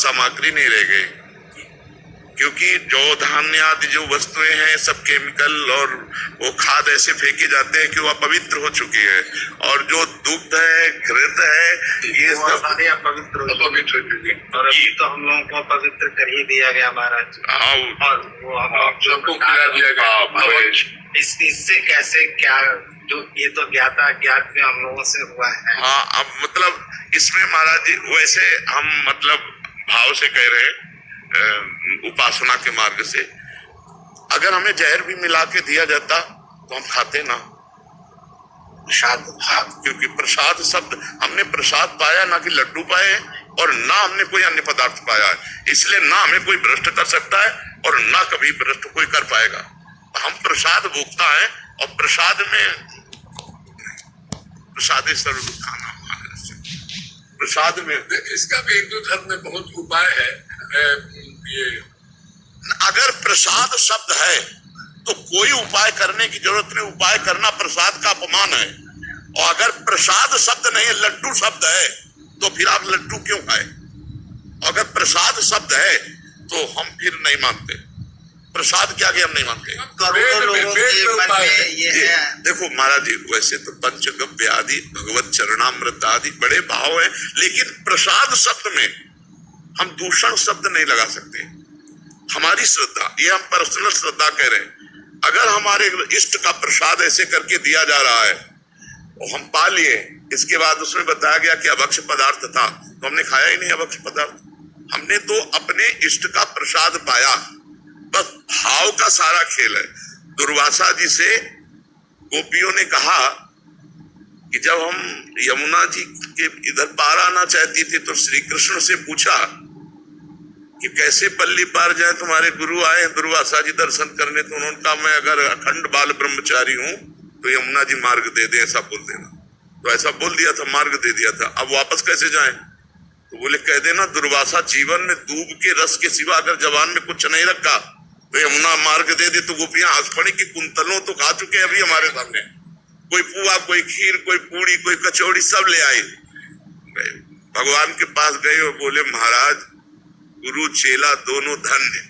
सामग्री नहीं रह गई, क्योंकि जौ धान्य आदि जो वस्तुएं हैं सब केमिकल और वो खाद ऐसे फेंके जाते हैं कि वो अपवित्र हो चुकी है। और जो दुग्ध है, घृत है, ये सब सारे अपवित्र हो चुके हैं। और अभी तो हम लोगों को पवित्र कर ही दिया गया महाराज। हाँ, और वो हम लोग सबको खिला दिया गया। इससे कैसे क्या, जो ये तो ज्ञात में हम लोगों से हुआ है। हाँ, अब मतलब इसमें महाराज जी वैसे हम मतलब भाव से कह रहे हैं, उपासना के मार्ग से। अगर हमें जहर भी मिला के दिया जाता तो हम खाते ना, प्रसाद। क्योंकि प्रसाद शब्द हमने प्रसाद पाया, ना कि लड्डू पाए, और ना हमने कोई अन्य पदार्थ पाया है। इसलिए ना हमें कोई भ्रष्ट कर सकता है और ना कभी भ्रष्ट कोई कर पाएगा। हम प्रसाद भोगता है, और प्रसाद में प्रसाद सर्व खाना, प्रसाद में इसका भी हिंदू धर्म में बहुत उपाय है। ये अगर प्रसाद शब्द है तो कोई उपाय करने की जरूरत नहीं। उपाय करना प्रसाद का अपमान है। और अगर प्रसाद शब्द नहीं है, लड्डू शब्द है, तो फिर आप लड्डू क्यों खाए? अगर प्रसाद शब्द है तो हम फिर नहीं मानते। प्रसाद क्या हम नहीं मानते। करोड़ों लोगों के मन में ये है। देखो महाराज जी, वैसे तो पंचगव्य आदि, भगवत चरणामृत आदि बड़े भाव हैं, लेकिन प्रसाद शब्द में हम दूषण शब्द नहीं लगा सकते। हमारी श्रद्धा, ये हम पर्सनल श्रद्धा कह रहे हैं। अगर हमारे इष्ट का प्रसाद ऐसे करके दिया जा रहा है और हम पा लिए, इसके बाद उसमें बताया गया कि अभक्ष्य पदार्थ था, तो हमने खाया ही नहीं अभक्ष्य पदार्थ। हमने तो अपने इष्ट का प्रसाद पाया। बस भाव का सारा खेल है। दुर्वासा जी से गोपियों ने कहा कि जब हम यमुना जी के इधर पार आना चाहती थी तो श्री कृष्ण से पूछा कि कैसे पल्ली पार जाए, तुम्हारे गुरु आए हैं दुर्वासा जी दर्शन करने। तो उन्होंने कहा मैं अगर अखंड बाल ब्रह्मचारी हूं तो यमुना जी मार्ग दे दे, ऐसा बोल देना। तो ऐसा बोल दिया था, मार्ग दे दिया था। अब वापस कैसे जाएं? तो बोले कह देना दुर्वासा जीवन में दूब के रस के सिवा अगर जवान में कुछ नहीं रखा तो यमुना मार्ग दे दे। तो गोपियां हंस पड़ी कि कुंतलों तो खा चुके अभी हमारे सामने, कोई पुआ, कोई खीर, कोई पूड़ी, कोई कचौड़ी, सब ले आई। भगवान के पास गए और बोले महाराज गुरु चेला दोनों धन्य,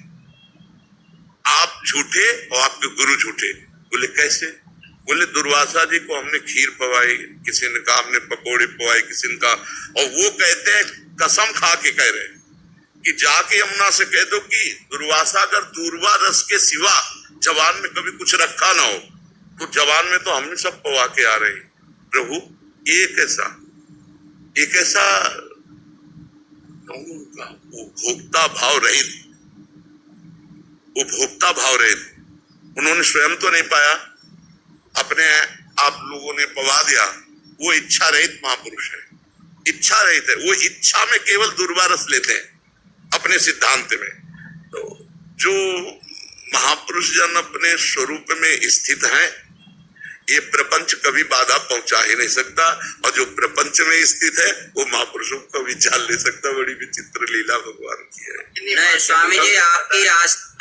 आप झूठे और आपके गुरु झूठे। बोले कैसे? बोले दुर्वासा जी को हमने खीर पवाई, किसी ने कहा हमने पकोड़े पवाई, किसी ने कहा, और वो कहते हैं कसम खा के कह रहे हैं कि जाके यमुना से कह दो कि दुर्वासा अगर दूरवा रस के सिवा जवान में कभी कुछ रखा ना हो तो जवान में तो हम सब पवा के आ रहे हैं। प्रभु एक ऐसा उपभोक्ता भाव रहित उन्होंने स्वयं तो नहीं पाया, अपने आप लोगों ने पवा दिया। वो इच्छा रहित महापुरुष है, इच्छा रहित है। वो इच्छा में केवल दुर्वा रस लेते हैं अपने सिद्धांत में। तो जो महापुरुष जन अपने स्वरूप में स्थित हैं, ये प्रपंच कभी बाधा पहुंचा ही नहीं सकता, और जो प्रपंच में स्थित है वो महापुरुषों को भी जान ले सकता। बड़ी विचित्र लीला भगवान की है। नहीं स्वामी जी,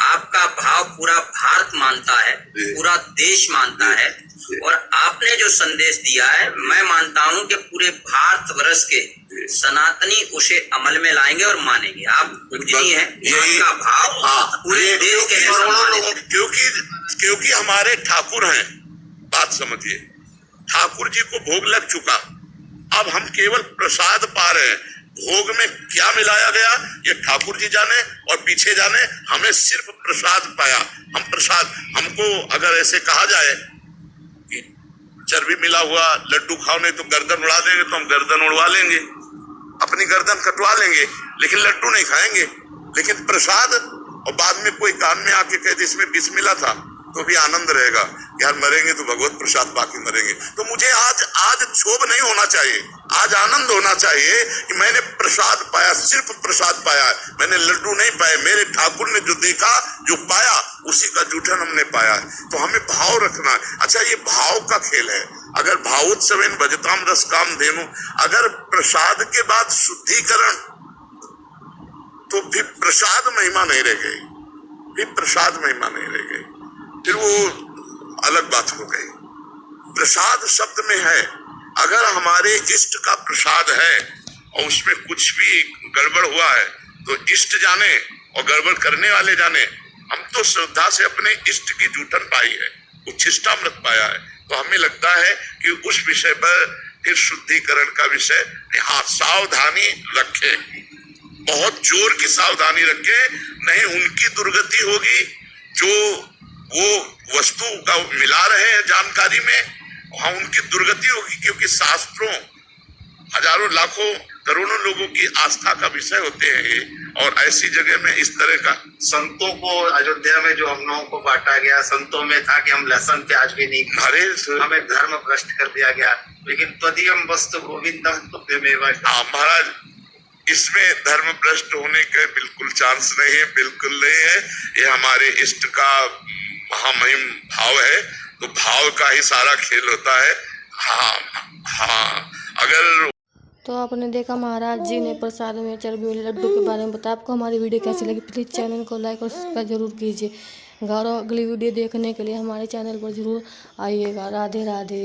आपका भाव पूरा भारत मानता है, पूरा देश मानता है, और आपने जो संदेश दिया है मैं मानता हूं कि पूरे भारत वर्ष के सनातनी उसे अमल में लाएंगे और मानेंगे। आप पूजनीय हैं, आपका भाव पूरे देश के लिए, क्योंकि हमारे ठाकुर हैं। बात समझिए, ठाकुर जी को भोग लग चुका, अब हम केवल प्रसाद पा रहे हैं। भोग में क्या मिलाया गया ये ठाकुर जी जाने और पीछे जाने, हमें सिर्फ प्रसाद पाया। हम प्रसाद, हमको अगर ऐसे कहा जाए कि चर्बी मिला हुआ लड्डू खाओ नहीं तो गर्दन उड़ा देंगे, तो हम गर्दन उड़वा लेंगे, अपनी गर्दन कटवा लेंगे, लेकिन लड्डू नहीं खाएंगे। लेकिन प्रसाद, और बाद में कोई कान में आके कह दे इसमें विष मिला था, तो भी आनंद रहेगा यार, मरेंगे तो भगवत प्रसाद बाकी मरेंगे। तो मुझे आज क्षोभ नहीं होना चाहिए, आज आनंद होना चाहिए कि मैंने प्रसाद पाया, सिर्फ प्रसाद पाया, मैंने लड्डू नहीं पाए। मेरे ठाकुर ने जो देखा, जो पाया, उसी का जूठन हमने पाया। तो हमें भाव रखना है। अच्छा, ये भाव का खेल है। अगर भावोत्सवेन भजताम रस काम धेनु, अगर प्रसाद के बाद शुद्धिकरण, तो फिर प्रसाद महिमा नहीं रह गई, फिर प्रसाद महिमा नहीं रह गई, फिर वो अलग बात हो गई। प्रसाद शब्द में है, अगर हमारे इष्ट का प्रसाद है और उसमें कुछ भी गड़बड़ हुआ है तो इष्ट जाने और गड़बड़ करने वाले जाने। हम तो श्रद्धा से अपने इष्ट की जूठन पाई है, उच्छिष्टामृत पाया है, तो हमें लगता है कि उस विषय पर फिर शुद्धिकरण का विषय, हाँ सावधानी रखे, बहुत जोर की सावधानी रखे, नहीं उनकी दुर्गति होगी जो वो वस्तु का मिला रहे हैं जानकारी में, वहां उनकी दुर्गति होगी, क्योंकि शास्त्रों हजारों लाखों करोड़ों लोगों की आस्था का विषय होते हैं ये, और ऐसी जगह में इस तरह का। संतों को अयोध्या में जो हम लोगों को बांटा गया, संतों में था कि हम लहसुन प्याज भी नहीं खाते, अरे हमें धर्म भ्रष्ट कर दिया गया, लेकिन त्वदीयम वस्तु गोविंदम तुभ्यमेव। महाराज इसमें धर्म भ्रष्ट होने के बिल्कुल चांस नहीं है, बिल्कुल नहीं है। ये हमारे इष्ट का महामहिम भाव है, तो भाव का ही सारा खेल होता है। हाँ, अगर तो आपने देखा महाराज जी ने प्रसाद में चर्बी वाले लड्डू के बारे में बताया। आपको हमारी वीडियो कैसी लगी प्लीज़ चैनल को लाइक और सब्सक्राइब जरूर कीजिए। और अगली वीडियो देखने के लिए हमारे चैनल पर जरूर आइएगा। राधे राधे।